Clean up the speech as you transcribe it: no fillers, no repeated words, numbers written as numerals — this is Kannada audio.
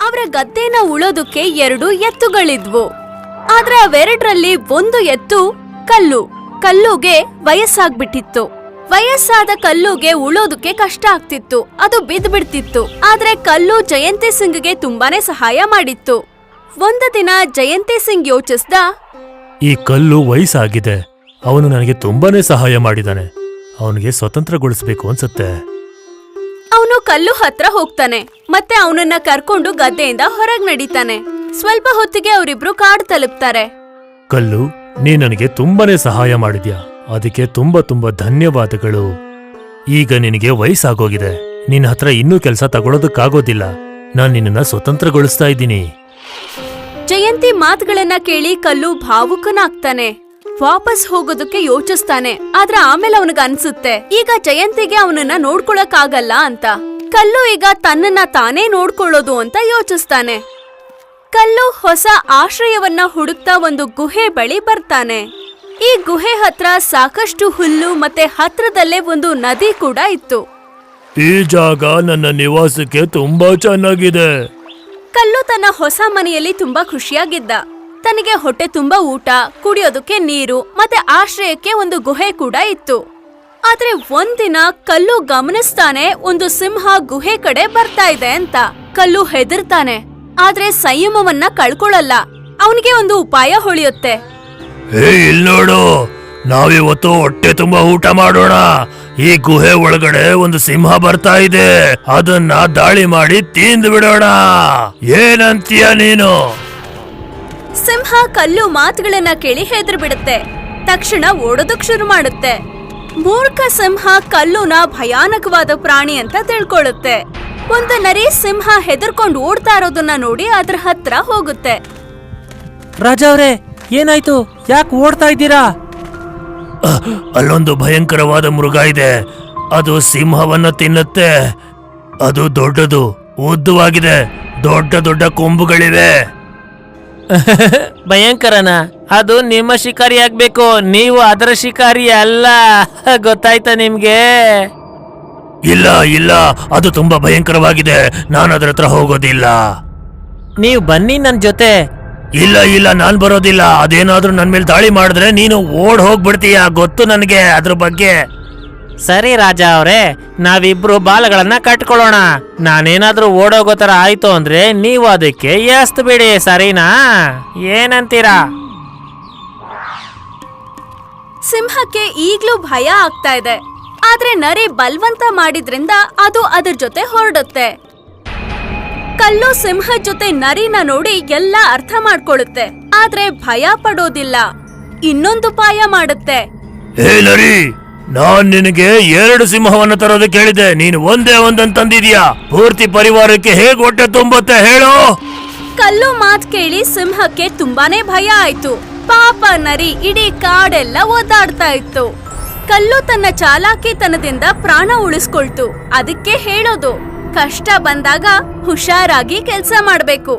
ಅವರ ಗದ್ದೆನ ಉಳೋದಕ್ಕೆ 2 ಎತ್ತುಗಳಿದ್ವು. ಆದ್ರೆ ಅವೆರಡರಲ್ಲಿ ಒಂದು ಎತ್ತು ಕಲ್ಲುಗೆ ವಯಸ್ಸಾಗ್ಬಿಟ್ಟಿತ್ತು. ವಯಸ್ಸಾದ ಕಲ್ಲುಗೆ ಉಳೋದಕ್ಕೆ ಕಷ್ಟ ಆಗ್ತಿತ್ತು, ಅದು ಬಿದ್ದ್ಬಿಡ್ತಿತ್ತು. ಆದ್ರೆ ಕಲ್ಲು ಜಯಂತಿ ಸಿಂಗ್ಗೆ ತುಂಬಾನೇ ಸಹಾಯ ಮಾಡಿತ್ತು. ಒಂದು ದಿನ ಜಯಂತಿ ಸಿಂಗ್ ಯೋಚಿಸ್ದ, ಈ ಕಲ್ಲು ವಯಸ್ಸಾಗಿದೆ, ಅವನು ನನಗೆ ತುಂಬಾನೇ ಸಹಾಯ ಮಾಡಿದಾನೆ, ಅವನಿಗೆ ಸ್ವತಂತ್ರಗೊಳಿಸ್ಬೇಕು ಅನ್ಸುತ್ತೆ. ಅವನು ಕಲ್ಲು ಹತ್ರ ಹೋಗ್ತಾನೆ ಮತ್ತೆ ಅವನನ್ನ ಕರ್ಕೊಂಡು ಗದ್ದೆಯಿಂದ ಹೊರಗ್ ನಡೀತಾನೆ. ಸ್ವಲ್ಪ ಹೊತ್ತಿಗೆ ಅವರಿಬ್ರು ಕಾಡು ತಲುಪ್ತಾರೆ. ಕಲ್ಲು, ನೀ ನನಗೆ ತುಂಬಾನೇ ಸಹಾಯ ಮಾಡಿದ್ಯಾ, ಅದಕ್ಕೆ ತುಂಬಾ ಧನ್ಯವಾದಗಳು. ಈಗ ನಿನಗೆ ವಯಸ್ಸಾಗೋಗಿದೆ, ನಿನ್ನ ಹತ್ರ ಇನ್ನೂ ಕೆಲಸ ತಗೊಳ್ಳೋದಕ್ಕಾಗೋದಿಲ್ಲ, ನಾನ್ ನಿನ್ನನ್ನ ಸ್ವತಂತ್ರಗೊಳಿಸ್ತಾ ಇದ್ದೀನಿ. ಜಯಂತಿ ಮಾತುಗಳನ್ನ ಕೇಳಿ ಕಲ್ಲು ಭಾವುಕನಾಗ್ತಾನೆ. ವಾಪಸ್ ಹೋಗೋದಕ್ಕೆ ಯೋಚಿಸ್ತಾನೆ. ಆದ್ರೆ ಆಮೇಲೆ ಅವನಿಗೆ ಅನ್ಸುತ್ತೆ ಈಗ ಜಯಂತಿಗೆ ಅವನನ್ನ ನೋಡ್ಕೊಳಕ್ಕಾಗಲ್ಲ ಅಂತ. ಕಲ್ಲು ಈಗ ತನ್ನನ್ನ ತಾನೇ ನೋಡ್ಕೊಳ್ಳೋದು ಅಂತ ಯೋಚಿಸ್ತಾನೆ. ಕಲ್ಲು ಹೊಸ ಆಶ್ರಯವನ್ನ ಹುಡುಕ್ತಾ ಒಂದು ಗುಹೆ ಬಳಿ ಬರ್ತಾನೆ. ಈ ಗುಹೆ ಹತ್ರ ಸಾಕಷ್ಟು ಹುಲ್ಲು ಮತ್ತೆ ಹತ್ರದಲ್ಲೇ ಒಂದು ನದಿ ಕೂಡ ಇತ್ತು. ಈ ಜಾಗ ನನ್ನ ನಿವಾಸಕ್ಕೆ ತುಂಬಾ ಚೆನ್ನಾಗಿದೆ. ಕಲ್ಲು ತನ್ನ ಹೊಸ ಮನೆಯಲ್ಲಿ ತುಂಬಾ ಖುಷಿಯಾಗಿದ್ದ. ತನಗೆ ಹೊಟ್ಟೆ ತುಂಬಾ ಊಟ, ಕುಡಿಯೋದಕ್ಕೆ ನೀರು ಮತ್ತೆ ಆಶ್ರಯಕ್ಕೆ ಒಂದು ಗುಹೆ ಕೂಡ ಇತ್ತು. ಆದ್ರೆ ಒಂದಿನ ಕಲ್ಲು ಗಮನಿಸ್ತಾನೆ, ಒಂದು ಸಿಂಹ ಗುಹೆ ಕಡೆ ಬರ್ತಾ ಇದೆ ಅಂತ. ಕಲ್ಲು ಹೆದರ್ತಾನೆ, ಆದ್ರೆ ಸಂಯಮವನ್ನ ಕಳ್ಕೊಳ್ಳಲ್ಲ. ಅವನಿಗೆ ಒಂದು ಉಪಾಯ ಹೊಳೆಯುತ್ತೆ. ಇಲ್ ನೋಡು, ನಾವಿವತ್ತು ಹೊಟ್ಟೆ ತುಂಬಾ ಊಟ ಮಾಡೋಣ. ಈ ಗುಹೆ ಒಳಗಡೆ ಒಂದು ಸಿಂಹ ಬರ್ತಾ ಇದೆ, ಅದನ್ನ ದಾಳಿ ಮಾಡಿ ತಿಂದು ಬಿಡೋಣ. ಏನಂತೀಯ ನೀನು? ಸಿಂಹ ಕಲ್ಲು ಮಾತುಗಳನ್ನ ಕೇಳಿ ಹೆದರ್ ಬಿಡುತ್ತೆ. ತಕ್ಷಣ ಓಡೋದಕ್ ಶುರು ಮಾಡುತ್ತೆ. ಮೂರ್ಖ ಸಿಂಹ ಕಲ್ಲುನ ಭಯಾನಕವಾದ ಪ್ರಾಣಿ ಅಂತ ತಿಳ್ಕೊಳ್ಳುತ್ತೆ. ಒಂದು ನರಿ ಸಿಂಹ ಹೆದರ್ಕೊಂಡು ಓಡ್ತಾ ಇರೋದನ್ನ ನೋಡಿ ಅದ್ರ ಹತ್ರ ಹೋಗುತ್ತೆ. ರಾಜ ಅವ್ರೆ, ಏನಾಯ್ತು? ಯಾಕೆ ಓಡ್ತಾ ಇದ್ದೀರಾ? ಅಲ್ಲೊಂದು ಭಯಂಕರವಾದ ಮೃಗ ಇದೆ, ಅದು ಸಿಂಹವನ್ನ ತಿನ್ನುತ್ತೆ. ಅದು ದೊಡ್ಡದು, ಉದ್ದವಾಗಿದೆ, ದೊಡ್ಡ ಕೊಂಬುಗಳಿವೆ. ಭಯಂಕರನ? ಅದು ನಿಮ್ಮ ಶಿಕಾರಿ ಆಗ್ಬೇಕು, ನೀವು ಅದರ ಶಿಕಾರಿ ಅಲ್ಲ, ಗೊತ್ತಾಯ್ತಾ ನಿಮ್ಗೆ? ಇಲ್ಲ, ಅದು ತುಂಬಾ ಭಯಂಕರವಾಗಿದೆ, ನಾನು ಅದರ ಹತ್ರ ಹೋಗೋದಿಲ್ಲ. ನೀವು ಬನ್ನಿ ನನ್ ಜೊತೆ. ಇಲ್ಲ, ನಾನ್ ಬರೋದಿಲ್ಲ. ಅದೇನಾದ್ರೂ ನನ್ ಮೇಲೆ ದಾಳಿ ಮಾಡಿದ್ರೆ ನೀನು ಓಡ್ ಹೋಗ್ಬಿಡ್ತೀಯ, ಗೊತ್ತು ನನಗೆ ಅದ್ರ ಬಗ್ಗೆ. ಸರಿ ರಾಜ ಅವ್ರೆ, ನಾವಿಬ್ರು ಬಾಲಗಳನ್ನ ಕಟ್ಕೊಳ್ಳೋಣ. ನಾನೇನಾದ್ರೂ ಓಡೋಗೋ ತರ ಆಯ್ತು ಅಂದ್ರೆ ನೀವು ಅದಕ್ಕೆ ಎಸ್ತ್ ಬಿಡಿ, ಸರಿನಾ? ಏನಂತೀರಾ? ಸಿಂಹಕ್ಕೆ ಈಗ್ಲೂ ಭಯ ಆಗ್ತಾ ಇದೆ. ಆದ್ರೆ ನರಿ ಬಲ್ವಂತ ಮಾಡಿದ್ರಿಂದ ಅದು ಅದ್ರ ಜೊತೆ ಹೊರಡುತ್ತೆ. ಕಲ್ಲು ಸಿಂಹ ಜೊತೆ ನರಿನ ನೋಡಿ ಎಲ್ಲ ಅರ್ಥ ಮಾಡ್ಕೊಳ್ಳುತ್ತೆ, ಆದ್ರೆ ಭಯ ಪಡೋದಿಲ್ಲ. ಇನ್ನೊಂದು ಉಪಾಯ ಮಾಡುತ್ತೆ. ಹೇ ನರಿ, ನಾನ್ ನಿನಗೆ 2 ಸಿಂಹವನ್ನ ತರೋದಕ್ಕೆ ಹೇಳಿದೆ, ನೀನು ಒಂದೇ ಒಂದನ್ನು ತಂದಿದ್ಯಾ. ಪೂರ್ತಿ ಪರಿವಾರಕ್ಕೆ ಹೇಗ್ ಹೊಟ್ಟೆ ತುಂಬುತ್ತೆ ಹೇಳು? ಕಲ್ಲು ಮಾತ್ ಕೇಳಿ ಸಿಂಹಕ್ಕೆ ತುಂಬಾನೇ ಭಯ ಆಯ್ತು. ಪಾಪ ನರಿ ಇಡೀ ಕಾಡೆಲ್ಲ ಒದ್ದಾಡ್ತಾ ಇತ್ತು. ಕಲ್ಲು ತನ್ನ ಚಾಲಾಕಿತನದಿಂದ ಪ್ರಾಣ ಉಳಿಸ್ಕೊಳ್ತು. ಅದಕ್ಕೆ ಹೇಳೋದು, ಕಷ್ಟ ಬಂದಾಗ ಹುಷಾರಾಗಿ ಕೆಲ್ಸ ಮಾಡ್ಬೇಕು.